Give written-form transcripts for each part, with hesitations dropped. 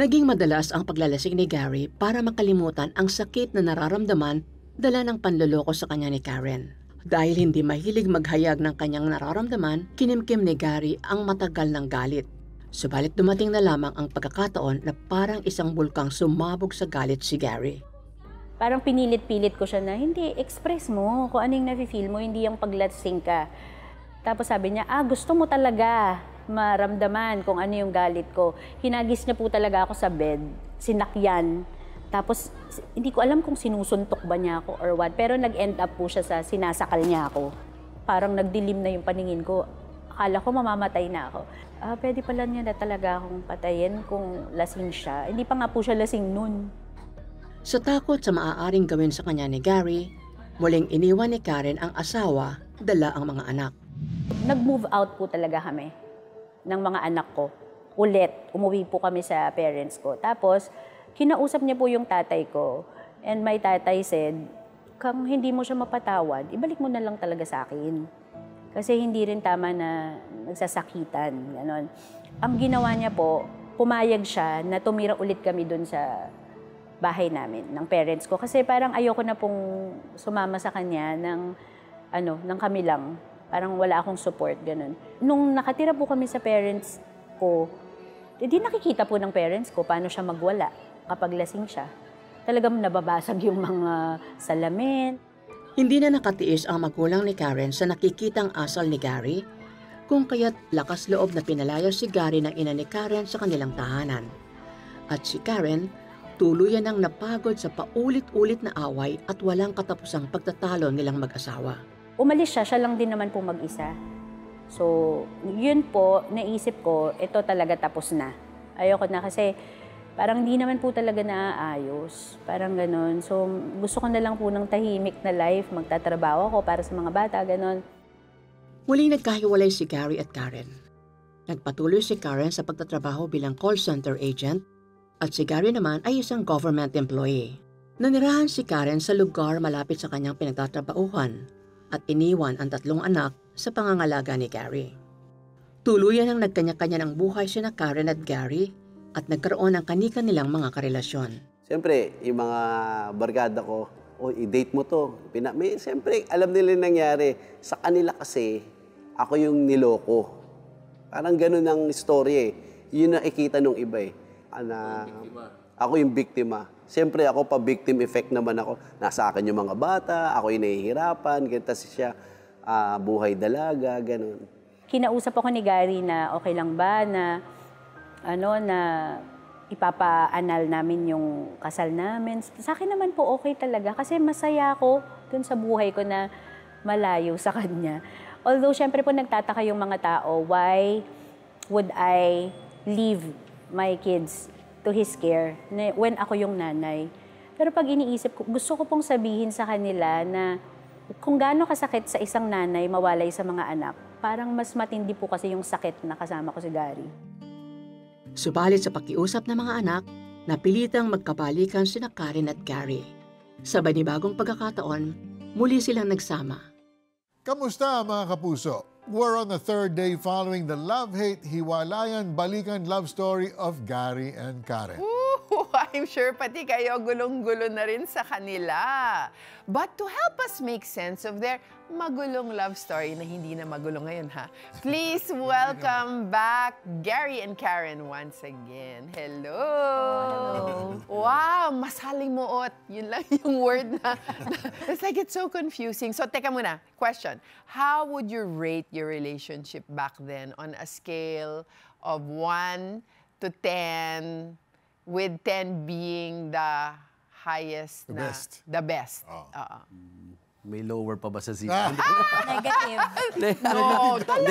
Naging madalas ang paglalasing ni Gary para makalimutan ang sakit na nararamdaman dala ng panloloko sa kanya ni Karen. Dahil hindi mahilig maghayag ng kanyang nararamdaman, kinimkim ni Gary ang matagal ng galit. Subalit dumating na lamang ang pagkakataon na parang isang bulkang sumabog sa galit si Gary. Parang pinilit-pilit ko siya na, hindi, express mo kung anong nafe-feel mo, hindi yung paglasing ka. Tapos sabi niya, gusto mo talaga maramdaman kung ano yung galit ko. Hinagis niya po talaga ako sa bed, sinakyan. Tapos hindi ko alam kung sinusuntok ba niya ako or what, pero nag-end up po siya sa sinasakal niya ako. Parang nagdilim na yung paningin ko. Akala ko mamamatay na ako. Pwede pala niya na talaga akong patayin kung lasing siya. Hindi pa nga po siya lasing nun. Sa takot sa maaaring gawin sa kanya ni Gary, muling iniwan ni Karen ang asawa, dala ang mga anak. Nag-move out po talaga kami ng mga anak ko. Ulit, umuwi po kami sa parents ko. Tapos, kinausap niya po yung tatay ko. And my tatay said, kung hindi mo siya mapatawad, ibalik mo na lang talaga sa akin. Kasi hindi rin tama na nagsasakitan. Ganon. Ang ginawa niya po, pumayag siya na tumira ulit kami dun sa bahay namin, ng parents ko. Kasi parang ayoko na pong sumama sa kanya ng kami lang. Parang wala akong support, ganun. Nung nakatira po kami sa parents ko, hindi nakikita po ng parents ko paano siya magwala kapag lasing siya. Talagang nababasag yung mga salamin. Hindi na nakatiis ang magulang ni Karen sa nakikitang asal ni Gary, kung kaya't lakas loob na pinalaya si Gary ng ina ni Karen sa kanilang tahanan. At si Karen, tuluyan ang napagod sa paulit-ulit na away at walang katapusang pagtatalo nilang mag-asawa. Umalis siya lang din naman po mag-isa. So, yun po, naisip ko, ito talaga tapos na. Ayoko na kasi parang hindi naman po talaga naaayos. Parang ganon. So, gusto ko na lang po ng tahimik na life, magtatrabaho ako para sa mga bata, ganon. Muling nagkahiwalay si Gary at Karen. Nagpatuloy si Karen sa pagtatrabaho bilang call center agent at si Gary naman ay isang government employee. Nanirahan si Karen sa lugar malapit sa kanyang pinagtatrabahuhan at iniwan ang 3 anak sa pangangalaga ni Gary. Tuluyan ang nagkanya-kanya ng buhay sina Karen at Gary at nagkaroon ng kani-kanilang mga karelasyon. Siyempre, yung mga barkada ko, i-date mo to. Siyempre, alam nila yung nangyari. Sa kanila kasi, ako yung niloko. Parang ganun ang story eh. Yun nakikita nung iba eh. Ako yung biktima. Siyempre ako pa victim effect naman ako. Nasa akin yung mga bata, ako yung nahihirapan, ganito siya, buhay dalaga, ganun. Kinausap ako ni Gary na okay lang ba na ipapa-anal namin yung kasal namin. Sa akin naman po okay talaga kasi masaya ako dun sa buhay ko na malayo sa kanya. Although syempre po nagtataka yung mga tao, why would I leave my kids to his care when ako yung nanay. Pero pag iniisip ko, gusto ko pong sabihin sa kanila na kung gaano kasakit sa isang nanay mawalay sa mga anak, parang mas matindi po kasi yung sakit na kasama ko si Gary. Subalit sa pakiusap ng mga anak, napilitang magkabalikan sina Karen at Gary. Sa banibagong pagkakataon, muli silang nagsama. Kamusta mga kapuso? We're on the 3rd day following the love-hate, hiwalayan, balikan love story of Gary and Karen. Ooh, I'm sure pati kayo gulong-gulo na rin sa kanila. But to help us make sense of their magulong love story na hindi na magulo ngayon, ha? Please welcome back Gary and Karen once again. Hello! Hello! Wow, masalimuot. Yun lang yung word na it's like it's so confusing. So, teka muna. Question. How would you rate your relationship back then on a scale of 1 to 10, with 10 being the highest The na... best. The best. Oh. May lower pa ba sa zero? Negative. No, talaga?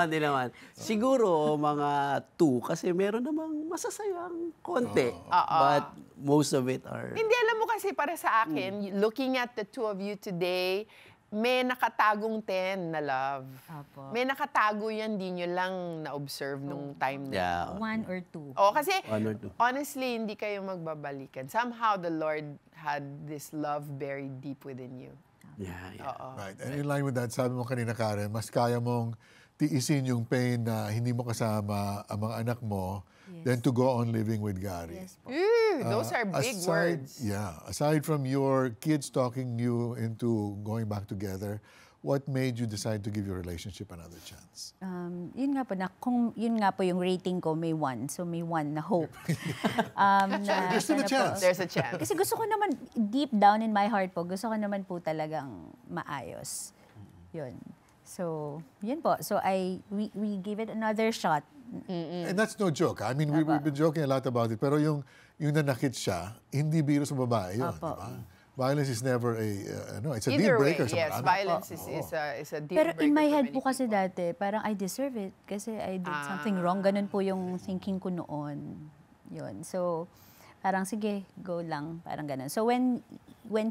Hindi naman. Siguro mga 2 kasi meron namang masasayang konti. But most of it are... Hindi, alam mo kasi para sa akin, looking at the two of you today, may nakatagong 10 na love. Apo. May nakatago yan, di nyo lang na-observe nung time na. Yeah. 1 or 2. Kasi 1 or 2. honestly, hindi kayo magbabalikan. Somehow the Lord had this love buried deep within you. Yeah. Oo. Right. And in line with that, sabi mo kanina, Karen, mas kaya mong tiisin yung pain na hindi mo kasama ang mga anak mo than to go on living with Gary. Yes po. Those are big words. Yeah. Aside from your kids talking you into going back together, what made you decide to give your relationship another chance? Yun nga po, yun nga po yung rating ko, may 1. So may 1 na hope. There's still a chance. There's a chance. Kasi gusto ko naman, deep down in my heart po, gusto ko naman po talagang maayos. Yun. So, yun po. So we give it another shot. And that's no joke. I mean, we've been joking a lot about it. Pero yung nanakit siya, hindi biro sa babae yun. Opo. Diba? Violence is never it's a Either deal way, breaker sa yes, mga anak. violence is a deal Pero breaker in my for head many po kasi people. dati, parang I deserve it. Kasi I did something wrong. Ganun po yung thinking ko noon. Yun. So, parang sige, go lang. Parang ganun. So when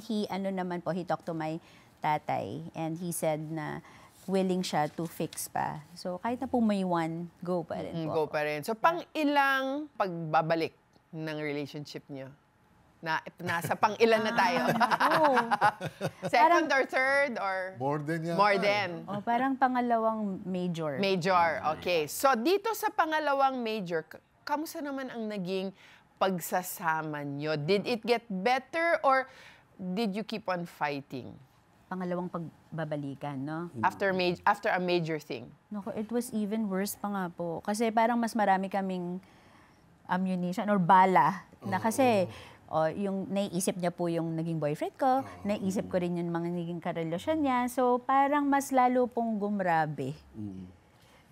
he, he talked to my tatay and he said na willing siya to fix pa. So kahit na po may 1, go pa rin po. Go pa rin. So pang ilang pagbabalik ng relationship niyo? Nasa pang ilan na tayo? Second or third or? More than yan. More than. Parang pangalawang major. Major. Okay. So dito sa pangalawang major, kamusta naman ang naging pagsasama niyo? Did it get better or did you keep on fighting? Pangalawang pagbabalikan, no? After a major thing. Naku, it was even worse pa nga po. Kasi parang mas marami kaming ammunition or bala. Na kasi, yung naiisip niya po yung naging boyfriend ko, naiisip ko rin yung mga naging karelasyon niya. So, parang mas lalo pong gumrabe.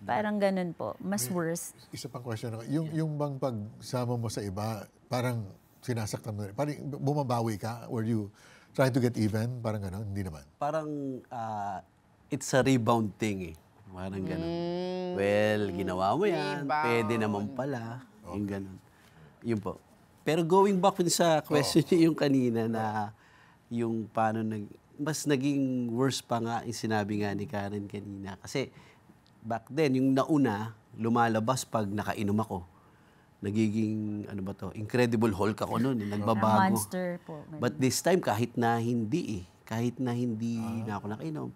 Parang ganun po. Mas worse. Isa pang question ako. Yung bang pagsama mo sa iba, parang sinasaktan mo rin. Parang bumabawi ka? Were you trying to get even? Parang gano'n? Hindi naman. Parang it's a rebound thing eh. Parang gano'n. Well, ginawa mo yan. Rebound. Pwede naman pala. Yung gano'n. Yun po. Pero going back sa question niyo yung kanina na yung paano mas naging worse pa nga yung sinabi nga ni Karen kanina. Kasi back then, yung nauna, lumalabas pag nakainom ako. Nagiging, Incredible Hulk ako noon. Nagbabago. Monster po. But this time, kahit na hindi na ako nakainom,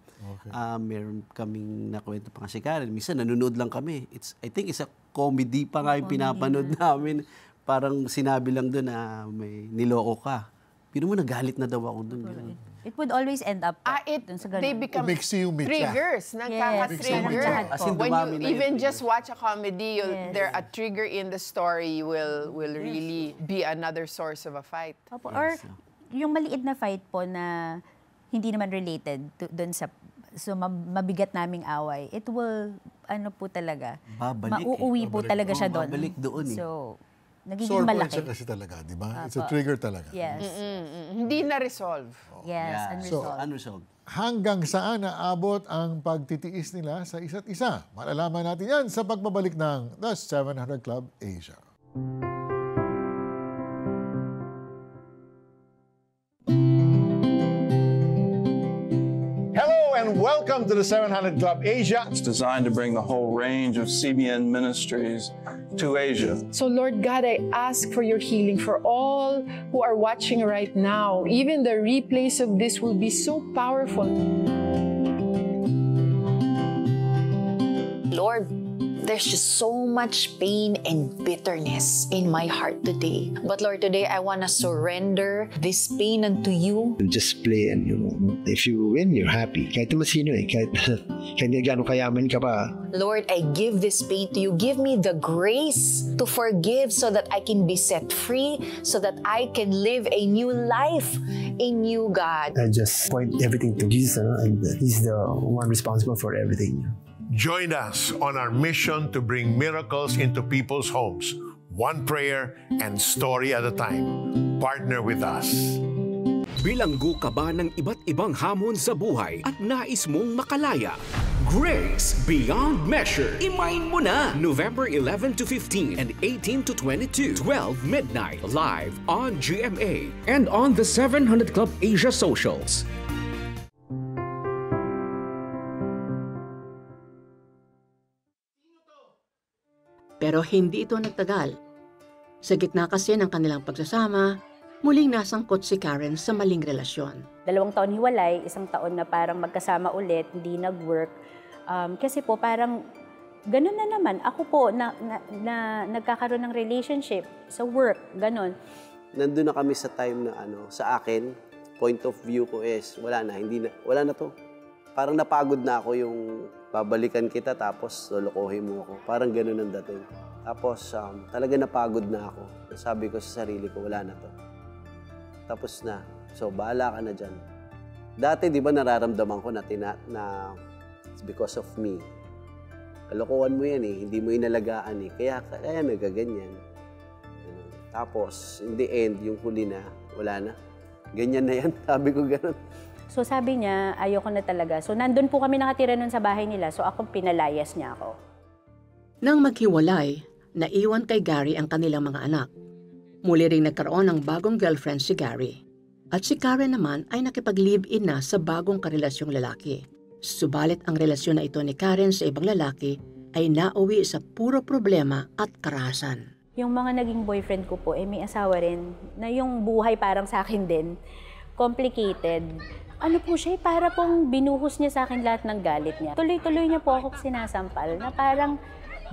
meron kaming nakwento pa nga si Karen. Minsan, nanonood lang kami. I think it's a comedy pa nga yung pinapanood namin. Parang sinabi lang doon na may niloko ka. Pero mo, nagalit na daw ako doon. It would always end up dun sa ganun. They become Umiksi yung mitya. triggers. Nagkaka-trigger. Yes. As in, When dumami na you even yung just watch a comedy, Yes. there a trigger in the story will really be another source of a fight. Opo. Or yung maliit na fight po na hindi naman related dun sa mabigat naming away, it will, po talaga, Babalik mauuwi po talaga siya doon. Babalik doon eh. So, nagiging Sore point malaki. siya kasi talaga, di ba? It's a trigger talaga. Yes. Hindi na-resolve. Yes, Yeah. unresolved. Unresolved. Hanggang saan naabot ang pagtitiis nila sa isa't isa? Malalaman natin yan sa pagbabalik ng The 700 Club Asia. Hello and welcome to the 700 Club Asia. It's designed to bring the whole range of CBN ministries to Asia. So, Lord God, I ask for your healing for all who are watching right now. Even the replays of this will be so powerful. Lord, there's just so much pain and bitterness in my heart today. But Lord, today I want to surrender this pain unto you. Just play and, if you win, you're happy. Kahit naman sino kahit gano'ng kayaman ka pa. Lord, I give this pain to you. Give me the grace to forgive so that I can be set free, so that I can live a new life in you, God. I just point everything to Jesus, and He's the one responsible for everything. Join us on our mission to bring miracles into people's homes, one prayer and story at a time. Partner with us. Bilanggo ka ba ng iba't ibang hamon sa buhay at nais mong makalaya? Grace Beyond Measure. Imayin mo na! November 11 to 15 and 18 to 22, 12 midnight, live on GMA and on the 700 Club Asia socials. Pero hindi ito nagtagal. Sa gitna kasi ng kanilang pagsasama, muling nasangkot si Karen sa maling relasyon. 2 taon hiwalay, 1 taon na parang magkasama ulit, hindi nag-work. Kasi po parang ganun na naman. Ako po na nagkakaroon ng relationship sa work, ganun. Nandun na kami sa time na sa akin, point of view ko is wala na to. Parang napagod na ako yung babalikan kita tapos lolokohin mo ako. Parang ganun ang dating. Tapos talaga napagod na ako. Sabi ko sa sarili ko, wala na to. Tapos na. So, bahala ka na dyan. Dati, di ba, nararamdaman ko na it's because of me. Kalokohan mo yan eh. Hindi mo inalagaan eh. Kaya nagaganyan. Tapos, in the end, yung huli na, wala na. Ganyan na yan. Sabi ko ganun. So sabi niya, ayoko na talaga. So nandun po kami nakatira nun sa bahay nila. So ako pinalayas niya ako. Nang maghiwalay, naiwan kay Gary ang kanilang mga anak. Muli ring nagkaroon ng bagong girlfriend si Gary. At si Karen naman ay nakipag-live-in na sa bagong karelasyong lalaki. Subalit ang relasyon na ito ni Karen sa ibang lalaki ay nauwi sa puro problema at karahasan. Yung mga naging boyfriend ko po, may asawa rin na yung buhay parang sa akin din. Complicated. Ano po siya, para pong binuhos niya sa akin lahat ng galit niya. Tuloy-tuloy niya po ako sinasampal na parang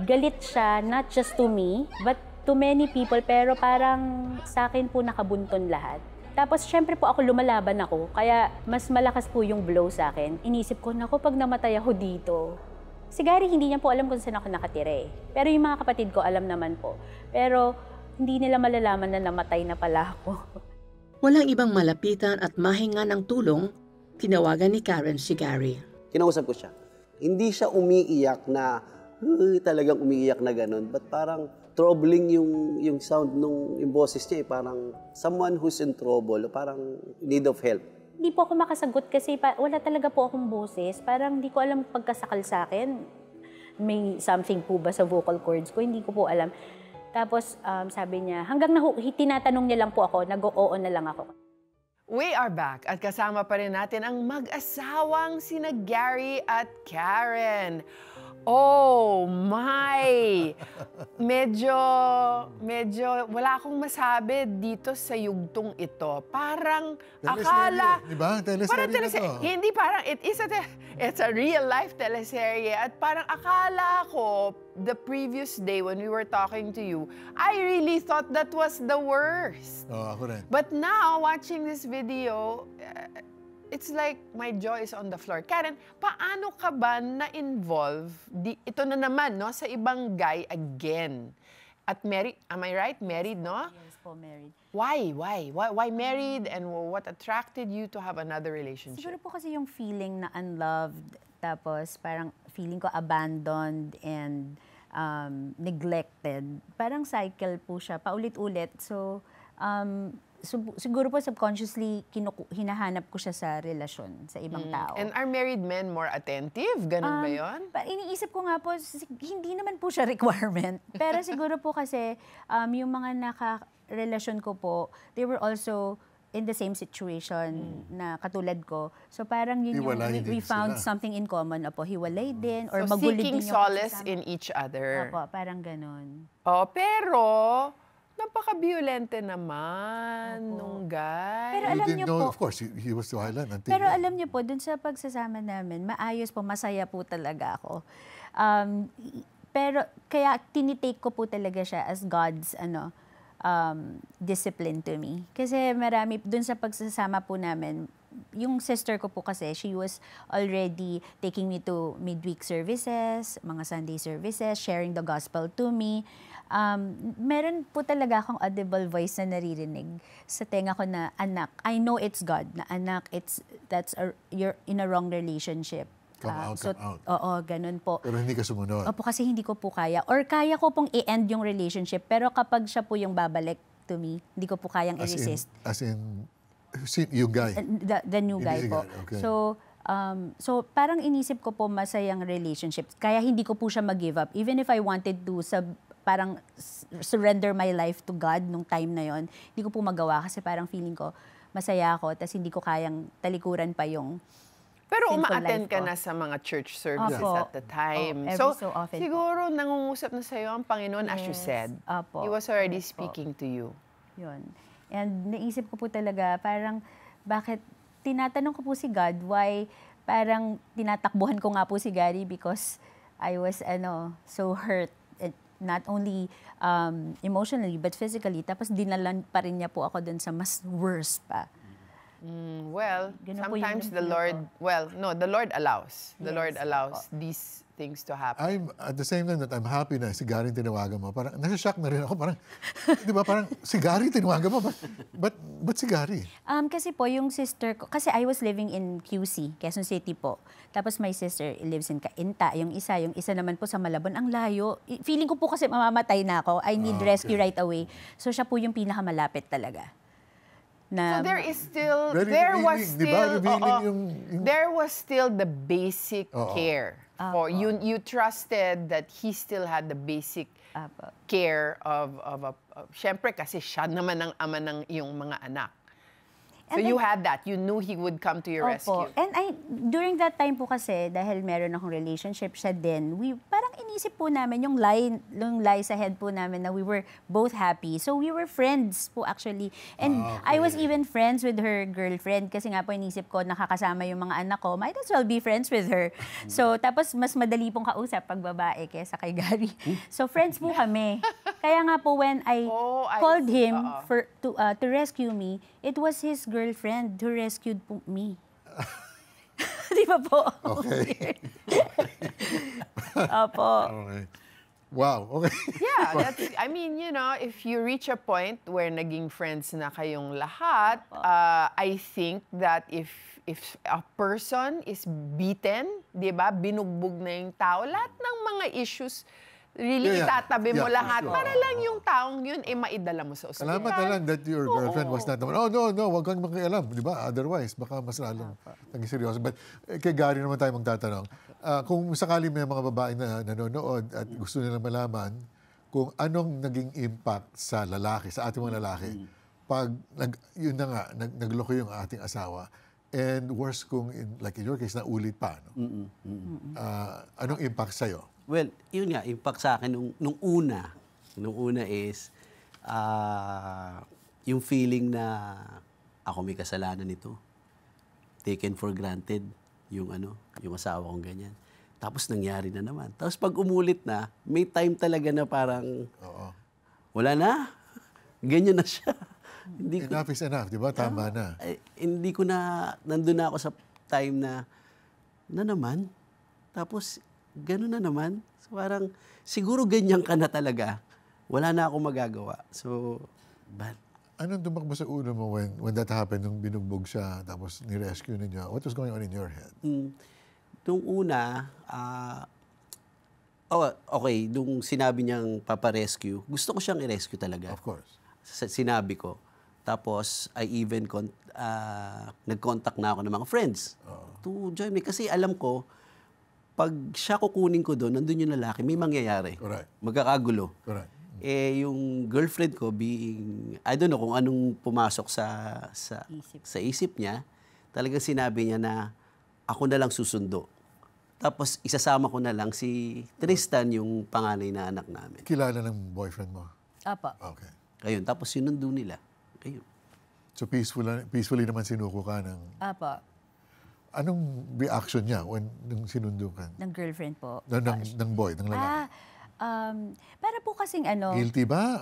galit siya, not just to me, but to many people, pero parang sa akin po nakabunton lahat. Tapos syempre po ako lumalaban ako, kaya mas malakas po yung blow sa akin. Inisip ko, naku, pag namatay ako dito. Si Gary, hindi niya po alam kung saan ako nakatira eh. Pero yung mga kapatid ko, alam naman po. Pero hindi nila malalaman na namatay na pala ako. Walang ibang malapitan at mahinga ng tulong, tinawagan ni Karen si Gary. Kinausap ko siya. Hindi siya umiiyak na, talagang umiiyak na ganun. But parang troubling yung sound yung boses niya. Parang someone who's in trouble, parang need of help. Hindi po ako makasagot kasi wala talaga po akong boses. Parang hindi ko alam pagkasakal sa akin. May something po ba sa vocal cords ko? Hindi ko po alam. Tapos sabi niya, hanggang tinatanong niya lang po ako, nag-oo na lang ako. We are back at kasama pa rin natin ang mag-asawang sina Gary at Karen. Oh my! Medyo wala akong masabi dito sa yugtong ito. Parang akala... Diba? Teleserye na to. Hindi, parang it's a real life teleserye. At parang akala ko, the previous day when we were talking to you, I really thought that was the worst. Oh, ako rin. But now, watching this video, it's like my jaw is on the floor. Karen, paano ka ba na-involve? Ito na naman, no? Sa ibang guy again. At married, am I right? Married, no? Yes po, married. Why? Why married? And what attracted you to have another relationship? Siguro po kasi yung feeling na unloved, tapos parang feeling ko abandoned and neglected. Parang cycle po siya, paulit-ulit. So, siguro po subconsciously hinahanap ko siya sa relasyon sa ibang tao. And are married men more attentive? Ganun ba yun? Iniisip ko nga po, hindi naman po siya requirement. Pero siguro po kasi yung mga nakarelasyon ko po, they were also in the same situation na katulad ko. So parang yun we found something in common. Opo, hiwalay din or so magulo din yung seeking solace in each other. Opo, parang ganun. Oh, pero napaka-violente naman nung guy. Pero alam niyo po, of course, he was violent. Pero alam niyo po, dun sa pagsasama namin, maayos po, masaya po talaga ako. Pero kaya tinitake ko po talaga siya as God's discipline to me. Kasi marami, dun sa pagsasama po namin, yung sister ko po kasi, she was already taking me to midweek services, mga Sunday services, sharing the gospel to me. Meron po talaga akong audible voice na naririnig sa tenga ko na, anak, I know it's God, na anak, you're in a wrong relationship. Come out. Oo, ganun po. Pero hindi ka sumunod. Opo, kasi hindi ko po kaya. Or kaya ko pong i-end yung relationship, pero kapag siya po yung babalik to me, hindi ko po kayang i-resist. As in yung guy? The new guy po. Okay. So parang inisip ko po masayang relationship. Kaya hindi ko po siya mag-give up. Even if I wanted to parang surrender my life to God nung time na yon, hindi ko po magawa kasi parang feeling ko masaya ako, tas hindi ko kayang talikuran pa yung pero uma-attend ka na sa mga church services at the time. So often siguro nangungusap na sa'yo ang Panginoon as you said. He was already speaking to you. Yun. And naisip ko po talaga, parang bakit, tinatanong ko po si God, why parang tinatakbuhan ko nga po si Gary because I was so hurt. Not only emotionally but physically. Tapos dinalan pa rin niya po ako dun sa mas worse pa. Well, Ganun po sometimes yung the feel Lord, ko. well, no, the Lord allows. The Yes, Lord allows these things to happen. I'm, at the same time that I'm happy na si Gary tinawagan mo, parang nasa-shock na rin ako. Parang, di ba, parang si Gary tinawagan mo. Ba't si Gary? Kasi po, yung sister ko, kasi I was living in QC, Quezon City po. Tapos my sister lives in Cainta. Yung isa naman po sa Malabon. Ang layo. Feeling ko po kasi mamamatay na ako. I need rescue right away. So siya po yung pinakamalapit talaga. So there is still, Very there was revealing, di ba? still, Revealing oo, yung... there was still the basic care. For you trusted that he still had the basic care of syempre kasi siya naman ang ama ng iyong mga anak. So And you had that. You knew he would come to your rescue. And during that time po kasi, dahil meron akong relationship siya din, parang inisip po namin yung lie sa head po namin na we were both happy. So we were friends po actually. And I was even friends with her girlfriend kasi nga po inisip ko nakakasama yung mga anak ko, might as well be friends with her. So tapos mas madali pong kausap pag babae kaysa kay Gary. So friends po kami. Kaya nga po when I called him to rescue me, it was his girlfriend who rescued po me. Di ba po? Okay. Opo. Okay. Wow, okay. Yeah, I mean, you know, if you reach a point where naging friends na kayong lahat, I think that if a person is beaten, di ba, binugbog na yung tao, lahat ng mga issues, really itatabi mo lahat para lang yung taong yun maidala mo sa ospital. Salamat na lang that your girlfriend was not naman, no, wag kang makialam, di ba? Otherwise, baka mas lalong naging seryoso. But kay Gary naman tayo magtatanong, kung sakali may mga babae na nanonood at gusto nilang malaman kung anong naging impact sa lalaki, sa ating mga lalaki, pag yun na nga, nagloko yung ating asawa, and worse kung, like in your case, naulit pa, no? Anong impact sa'yo? Well, yun nga, impact sa akin nung una is yung feeling na ako may kasalanan nito. Taken for granted yung asawa kong ganyan. Tapos nangyari na naman. Tapos pag umulit na, may time talaga na parang wala na. Ganyan na siya. Enough is enough, di ba? Tama na. Hindi ko na, nandun na ako sa time na naman. Tapos, gano'n na naman. So, parang, siguro ganyan ka na talaga. Wala na akong magagawa. So, bad. Anong tumakbo sa ulo mo when that happened, nung binugbog siya, tapos ni-rescue ninyo? What was going on in your head? Nung una, okay, nung sinabi niyang paparescue, gusto ko siyang i-rescue talaga. Of course. Sinabi ko. Tapos, I even nag-contact na ako ng mga friends to join me. Kasi alam ko, pag siya kukunin ko doon, nandun yung lalaki, may mangyayari. Correct. Magkakagulo. Correct. Yung girlfriend ko being, I don't know kung anong pumasok sa isip niya, talagang sinabi niya na ako na lang susundo. Tapos isasama ko na lang si Tristan, yung panganay na anak namin. Kilala ng boyfriend mo? Apa. Okay. Ayun, tapos sinundo nila. Ayun. So peacefully naman sinuko ka ng... Apa. Anong reaction niya nung sinundo ka? Ng girlfriend po. Ng boy, ng lalaki? Para po kasing Guilty ba?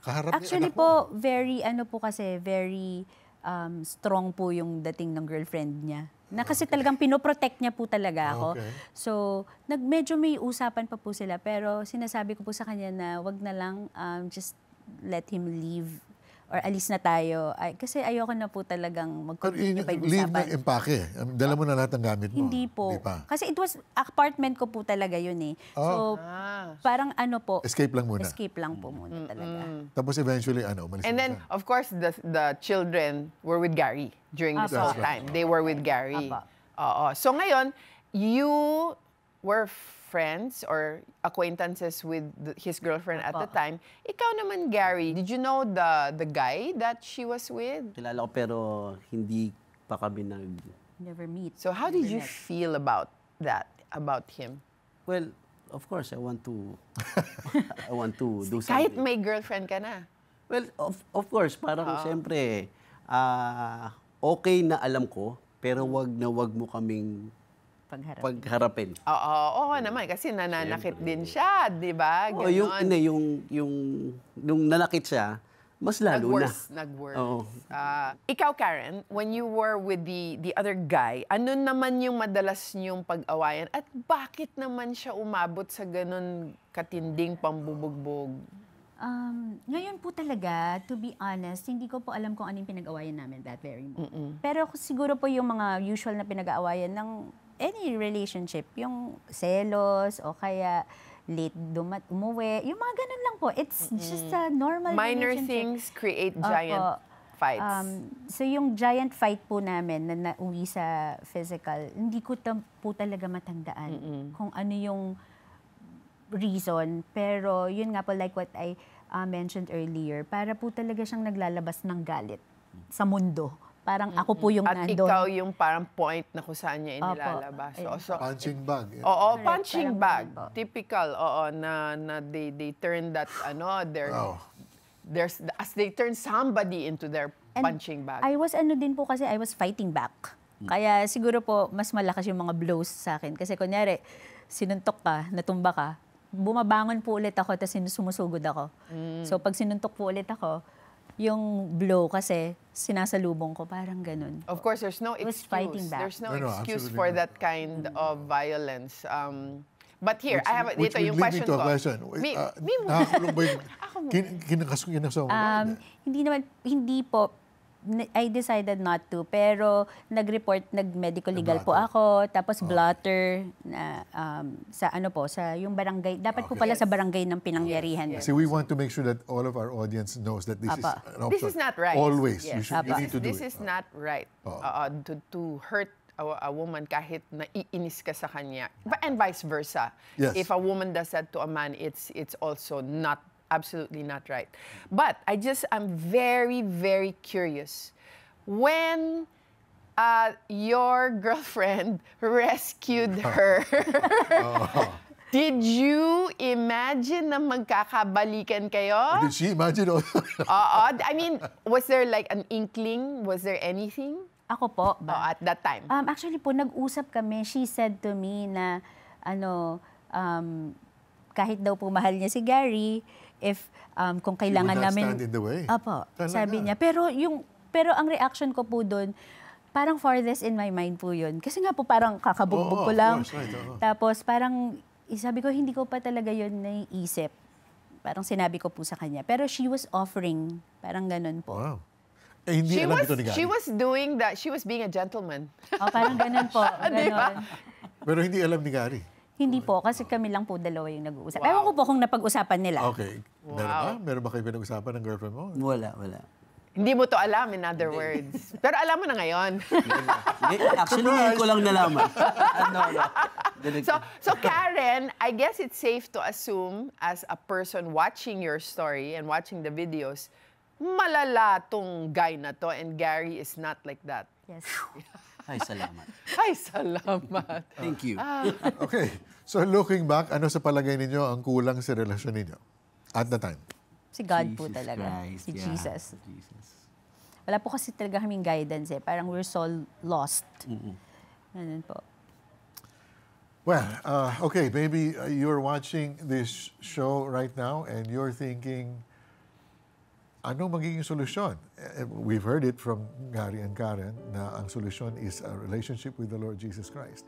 Kaharap actually po, very strong po yung dating ng girlfriend niya. Na kasi talagang pinoprotect niya po talaga ako. Okay. So, medyo may usapan pa po sila. Pero sinasabi ko po sa kanya na wag na lang, just let him leave. Or alis na tayo. Kasi ayoko na po talagang mag-continue pa yung leave usapan. na empake. Dala mo na lahat ng gamit mo. Hindi po. Hindi pa. Kasi it was, apartment ko po talaga yun eh. So, parang po. Escape lang muna. Escape lang po muna talaga. Tapos eventually, umalis And na then, siya. of course, the children were with Gary during this whole time. They were with Gary. So ngayon, you were friends or acquaintances with his girlfriend at the time. Ikaw naman, Gary, did you know the guy that she was with? Kilala ko pero hindi pa kami Never meet. So how did you feel about that, about him? Well, of course, I want to do something. Kahit may girlfriend ka na. Well, of course, parang siyempre, okay na alam ko Pero wag mo kaming Pagharap. pagharapin. Oo naman, kasi nananakit din siya, di ba? Oh, nung nanakit siya, mas lalo Nag-worse. Oo. Ikaw, Karen, when you were with the other guy, ano naman yung madalas niyong pag-awayan at bakit naman siya umabot sa ganun katinding pambubugbog? Ngayon po talaga, to be honest, hindi ko po alam kung anong pinag-awayan namin that very moment. Pero siguro po yung mga usual na pinag-aawayan ng any relationship, yung selos o kaya late umuwi, yung mga ganun lang po. It's just a normal Minor relationship. things create giant fights. So yung giant fight po namin na nauwi sa physical, hindi ko po talaga matandaan kung ano yung reason. Pero yun nga po, like what I mentioned earlier, para po talaga siyang naglalabas ng galit sa mundo. Parang ako po yung At nandun. ikaw yung parang point na kung saan niya inilalabas. So, Punching bag. oo, Correct, punching parang bag. ganun po. Typical, na they turn that, as they turn somebody into their And punching bag. I was I was fighting back. Kaya siguro po, mas malakas yung mga blows sa akin. Kasi kunyari, sinuntok ka, natumba ka, bumabangon po ulit ako, tapos sumusugod ako. So pag sinuntok po ulit ako, yung blow kasi sinasalubong ko, parang ganun. Of course, there's no It was excuse. fighting back. There's no No, excuse absolutely for not. that kind of violence. But here, I have Which dito will yung lead me question to a ko. question. Nakakulong ba yung kinakaso mo? Hindi po. I decided not to. Pero nag-medical legal po ako. Tapos blotter na sa yung barangay. Dapat po pala sa barangay ng pinangyarihan. See, we want to make sure that all of our audience knows that this is an option. This is not right. Always. Yes. You need to do This it. is not right. To hurt a woman kahit naiinis ka sa kanya. And vice versa. Yes. If a woman does that to a man, it's also absolutely not right. But I'm very, very curious. When your girlfriend rescued her, did you imagine na magkakabalikan kayo? Did she imagine? I mean, was there like an inkling? Was there anything? Ako po. At that time? Actually po, nag-usap kami. She said to me na, kahit daw po mahal niya si Gary, if kung kailangan She would not namin... stand in the way. Opo, Talaga. sabi niya. Pero ang reaction ko po doon, parang farthest in my mind po yun. Kasi nga po parang kakabugbog ko lang. Of course, right, Tapos parang, sabi ko, hindi ko pa talaga yun naiisip. Parang sinabi ko po sa kanya. Pero she was offering, parang ganun po. Wow. Hindi alam ito ni Gary. She was doing that. She was being a gentleman. Parang ganun po. Ganun. Pero hindi alam ni Gary. Hindi po, kasi kami lang po dalawa yung nag-uusap. Ewan ko po kung napag-usapan nila. Okay. Meron ba kayo pinag-usapan ng girlfriend mo? Wala. Hindi mo to alam, in other words. Pero alam mo na ngayon. Actually, ngayon ko lang nalaman. So Karen, I guess it's safe to assume as a person watching your story and watching the videos, malala tong guy na to and Gary is not like that. Yes. Ay, salamat. Ay, salamat. Thank you. Okay. So looking back, ano sa palagay ninyo ang kulang sa relasyon ninyo at the time? Si God po Jesus talaga. Christ, Si yeah. Jesus. Wala po kasi talaga kaming guidance eh. Parang we're so lost. Ganun po. Well, okay, maybe you're watching this show right now and you're thinking, ano magiging solusyon? We've heard it from Gary and Karen na ang solusyon is a relationship with the Lord Jesus Christ.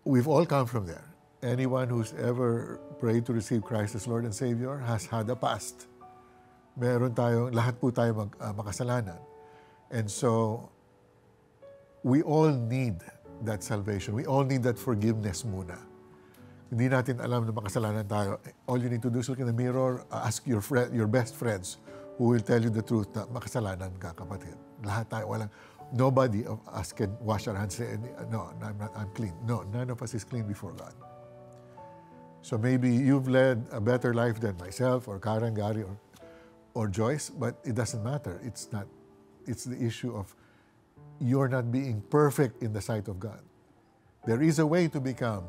We've all come from there. Anyone who's ever prayed to receive Christ as Lord and Savior has had a past. Lahat po tayo makasalanan. And so, we all need that salvation. We all need that forgiveness muna. Hindi natin alam na makasalanan tayo. All you need to do is look in the mirror, ask your best friends who will tell you the truth na makasalanan ka, kapatid. Lahat tayo, nobody of us can wash our hands and say, no, I'm clean. No, none of us is clean before God. So maybe you've led a better life than myself or Karen, Gary, or Joyce, but it doesn't matter. It's the issue of you're not being perfect in the sight of God. There is a way to become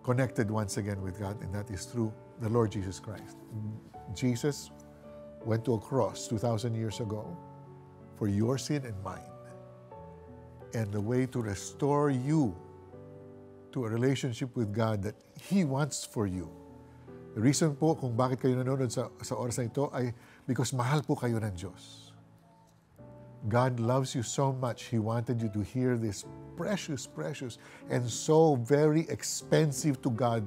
connected once again with God, and that is through the Lord Jesus Christ. Jesus went to a cross 2,000 years ago for your sin and mine. and the way to restore you to a relationship with God that He wants for you. The reason po kung bakit kayo nanonood sa oras na ito ay because mahal po kayo ng Diyos. God loves you so much, He wanted you to hear this precious, precious, and so very expensive to God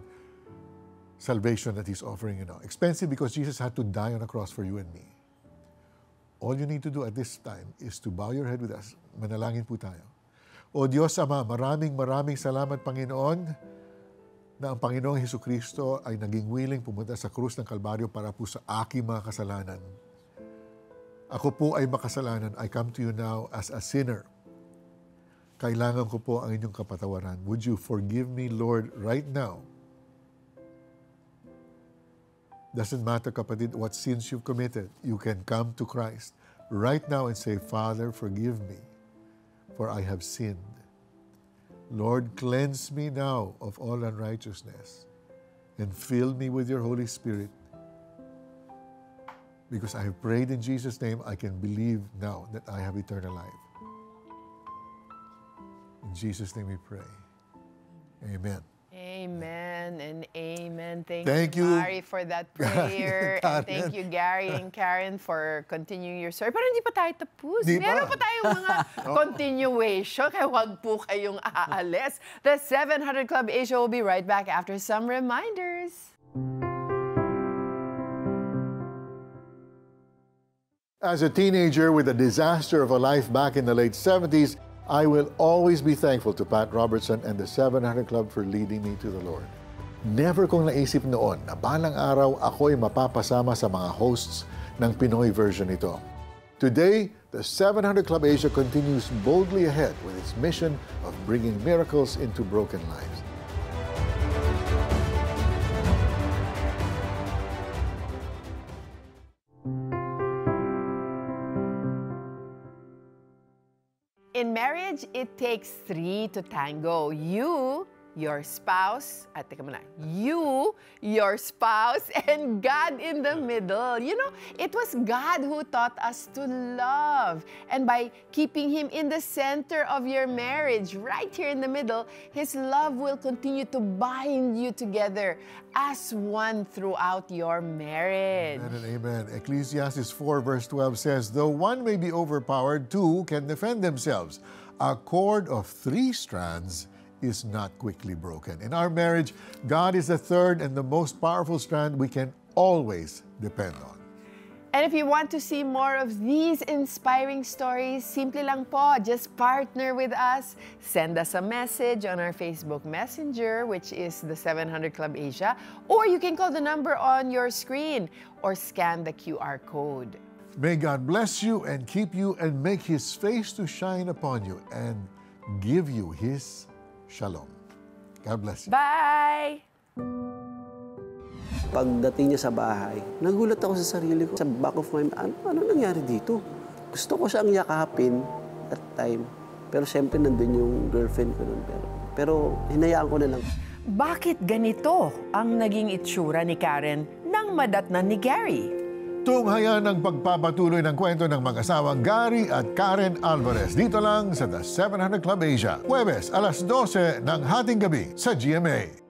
salvation that He's offering you now. Expensive because Jesus had to die on a cross for you and me. All you need to do at this time is to bow your head with us. Manalangin po tayo. O Diyos Ama, maraming salamat, Panginoon, na ang Panginoong Hesukristo ay naging willing pumunta sa krus ng Kalbaryo para po sa aking mga kasalanan. Ako po ay makasalanan. I come to you now as a sinner. Kailangan ko po ang inyong kapatawaran. Would you forgive me, Lord, right now? Doesn't matter, kapatid, what sins you've committed. You can come to Christ right now and say, Father, forgive me, for I have sinned. Lord, cleanse me now of all unrighteousness and fill me with your Holy Spirit. Because I have prayed in Jesus' name, I can believe now that I have eternal life. In Jesus' name we pray. Amen. Amen and amen. Thank you, Mari, for that prayer. And thank you, Gary and Karen, for continuing your story. Pero hindi pa tayo tapos. Meron pa tayong mga continuation. Kaya huwag po kayong aalis. The 700 Club Asia will be right back after some reminders. As a teenager with a disaster of a life back in the late 70s, I will always be thankful to Pat Robertson and the 700 Club for leading me to the Lord. Never kong naisip noon na balang araw ako'y mapapasama sa mga hosts ng Pinoy version nito. Today, the 700 Club Asia continues boldly ahead with its mission of bringing miracles into broken lives. In marriage, it takes 3 to tango. You, your spouse, you, your spouse, and God in the middle. You know, it was God who taught us to love. And by keeping Him in the center of your marriage, right here in the middle, His love will continue to bind you together as one throughout your marriage. Amen and amen. Ecclesiastes 4 verse 12 says, though one may be overpowered, two can defend themselves. A cord of 3 strands is not quickly broken. In our marriage, God is the third and the most powerful strand we can always depend on. And if you want to see more of these inspiring stories, simple lang po, just partner with us. Send us a message on our Facebook Messenger, which is the 700 Club Asia, or you can call the number on your screen or scan the QR code. May God bless you and keep you and make His face to shine upon you and give you His shalom. God bless you. Bye! Pagdating niya sa bahay, nagulat ako sa sarili ko. Sa back of my mind, ano nangyari dito? Gusto ko siyang yakapin at time. Pero siyempre nandun yung girlfriend ko nun. Pero hinayaan ko na lang. Bakit ganito ang naging itsura ni Karen nang madatnan ni Gary? Tunghayan ang pagpapatuloy ng kwento ng mag-asawang Gary at Karen Alvarez. Dito lang sa The 700 Club Asia. Huwebes, alas 12 ng hating gabi sa GMA.